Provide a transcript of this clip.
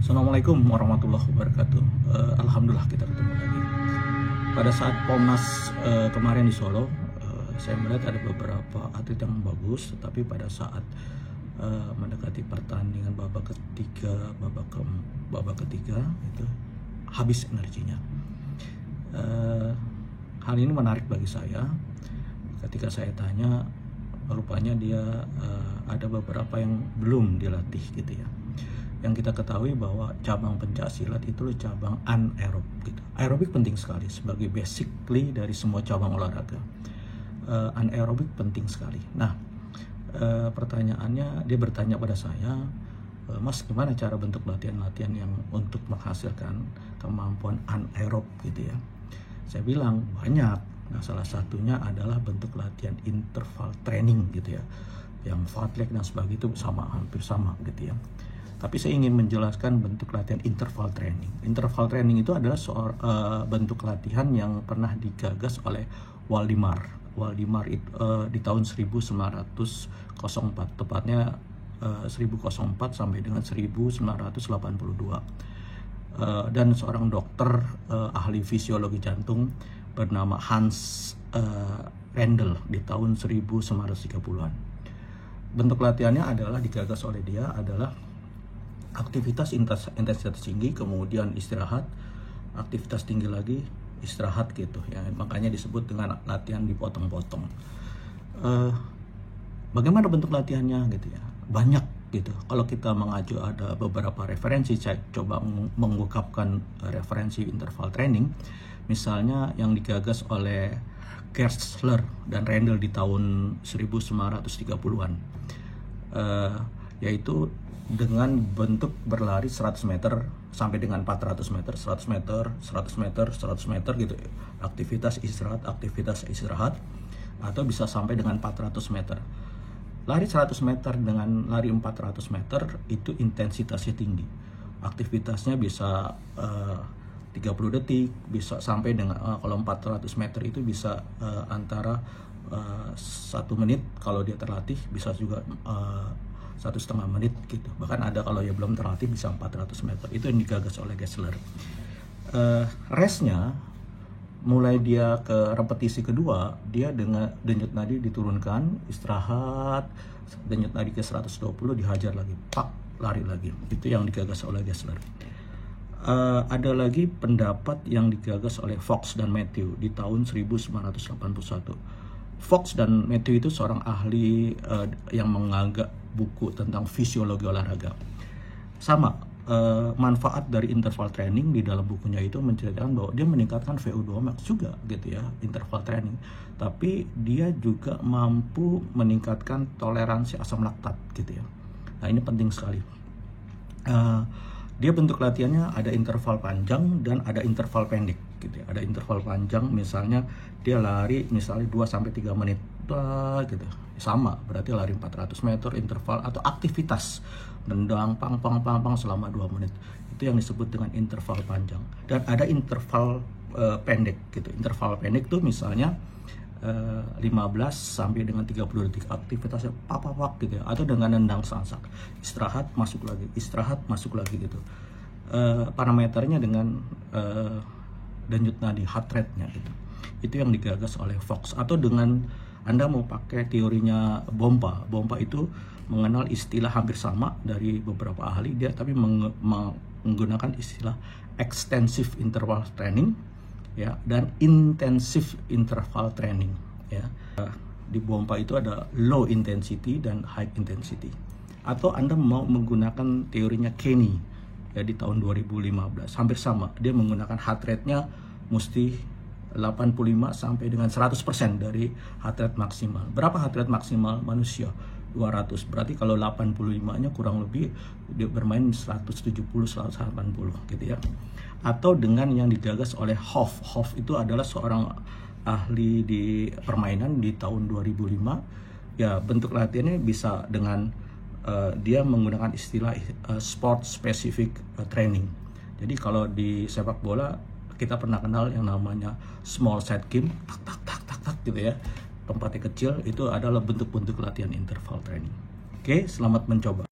Assalamualaikum warahmatullahi wabarakatuh. Alhamdulillah kita ketemu lagi. Pada saat Pomnas kemarin di Solo, saya melihat ada beberapa atlet yang bagus, tetapi pada saat mendekati pertandingan babak ketiga itu habis energinya. Hal ini menarik bagi saya. Ketika saya tanya, rupanya dia ada beberapa yang belum dilatih gitu ya. Yang kita ketahui bahwa cabang pencaksilat itu cabang anaerob gitu. Aerobik penting sekali sebagai basically dari semua cabang olahraga. Anaerobik penting sekali. Nah, pertanyaannya, dia bertanya pada saya, Mas, gimana cara bentuk latihan-latihan yang untuk menghasilkan kemampuan anaerob gitu ya. Saya bilang banyak. Nah, salah satunya adalah bentuk latihan interval training gitu ya. Yang fartlek dan sebagainya itu hampir sama gitu ya. Tapi saya ingin menjelaskan bentuk latihan interval training. Interval training itu adalah bentuk latihan yang pernah digagas oleh Waldemar. Waldemar itu di tahun 1904, tepatnya 1004 sampai dengan 1982. Dan seorang dokter ahli fisiologi jantung bernama Hans Rendel di tahun 1930-an. Bentuk latihannya adalah digagas oleh dia adalah aktivitas intensitas tinggi, kemudian istirahat, aktivitas tinggi lagi, istirahat gitu ya. Makanya disebut dengan latihan dipotong-potong. Bagaimana bentuk latihannya gitu ya? Banyak gitu. Kalau kita mengacu ada beberapa referensi, saya coba mengungkapkan referensi interval training. Misalnya yang digagas oleh Gersler dan Rendel di tahun 1930-an. Yaitu dengan bentuk berlari 100 meter sampai dengan 400 meter, 100 meter, 100 meter, 100 meter gitu. Aktivitas istirahat, atau bisa sampai dengan 400 meter. Lari 100 meter dengan lari 400 meter itu intensitasnya tinggi. Aktivitasnya bisa 30 detik, bisa sampai dengan kalau 400 meter itu bisa antara 1 menit kalau dia terlatih, bisa juga 1,5 menit gitu. Bahkan ada kalau ya belum terlatih bisa 400 meter. Itu yang digagas oleh Gersler. Restnya mulai dia ke repetisi kedua, dia dengan denyut nadi diturunkan, istirahat, denyut nadi ke 120 dihajar lagi, pak, lari lagi. Itu yang digagas oleh Gersler. Ada lagi pendapat yang digagas oleh Fox dan Matthew di tahun 1981. Fox dan Matthew itu seorang ahli yang menganggap buku tentang fisiologi olahraga. Sama, manfaat dari interval training di dalam bukunya itu menceritakan bahwa dia meningkatkan VO2 max juga gitu ya, interval training. Tapi dia juga mampu meningkatkan toleransi asam laktat gitu ya. Nah, ini penting sekali. Dia bentuk latihannya ada interval panjang dan ada interval pendek gitu ya. Ada interval panjang misalnya dia lari misalnya 2-3 menit gitu. Sama, berarti lari 400 meter interval atau aktivitas nendang pang selama 2 menit. Itu yang disebut dengan interval panjang. Dan ada interval pendek gitu. Interval pendek tuh misalnya 15 sampai dengan 30 detik aktivitasnya papak gitu ya, atau dengan nendang sansak, istirahat masuk lagi gitu. Parameternya dengan denyut nadi, heart rate-nya gitu. Itu yang digagas oleh Fox. Atau dengan Anda mau pakai teorinya Bompa itu mengenal istilah hampir sama dari beberapa ahli dia, tapi menggunakan istilah extensive interval training ya, dan intensive interval training ya. Di Bompa itu ada low intensity dan high intensity. Atau Anda mau menggunakan teorinya Kenny ya di tahun 2015, hampir sama. Dia menggunakan heart rate-nya mesti 85 sampai dengan 100% dari heart rate maksimal. Berapa heart rate maksimal manusia? 200. Berarti kalau 85-nya kurang lebih dia bermain 170 180 gitu ya. Atau dengan yang digagas oleh Hoff. Hoff itu adalah seorang ahli di permainan di tahun 2005. Ya, bentuk latihannya bisa dengan dia menggunakan istilah sport specific training. Jadi kalau di sepak bola kita pernah kenal yang namanya small set game, tak gitu ya. Tempatnya kecil, itu adalah bentuk-bentuk latihan interval training. Oke, selamat mencoba.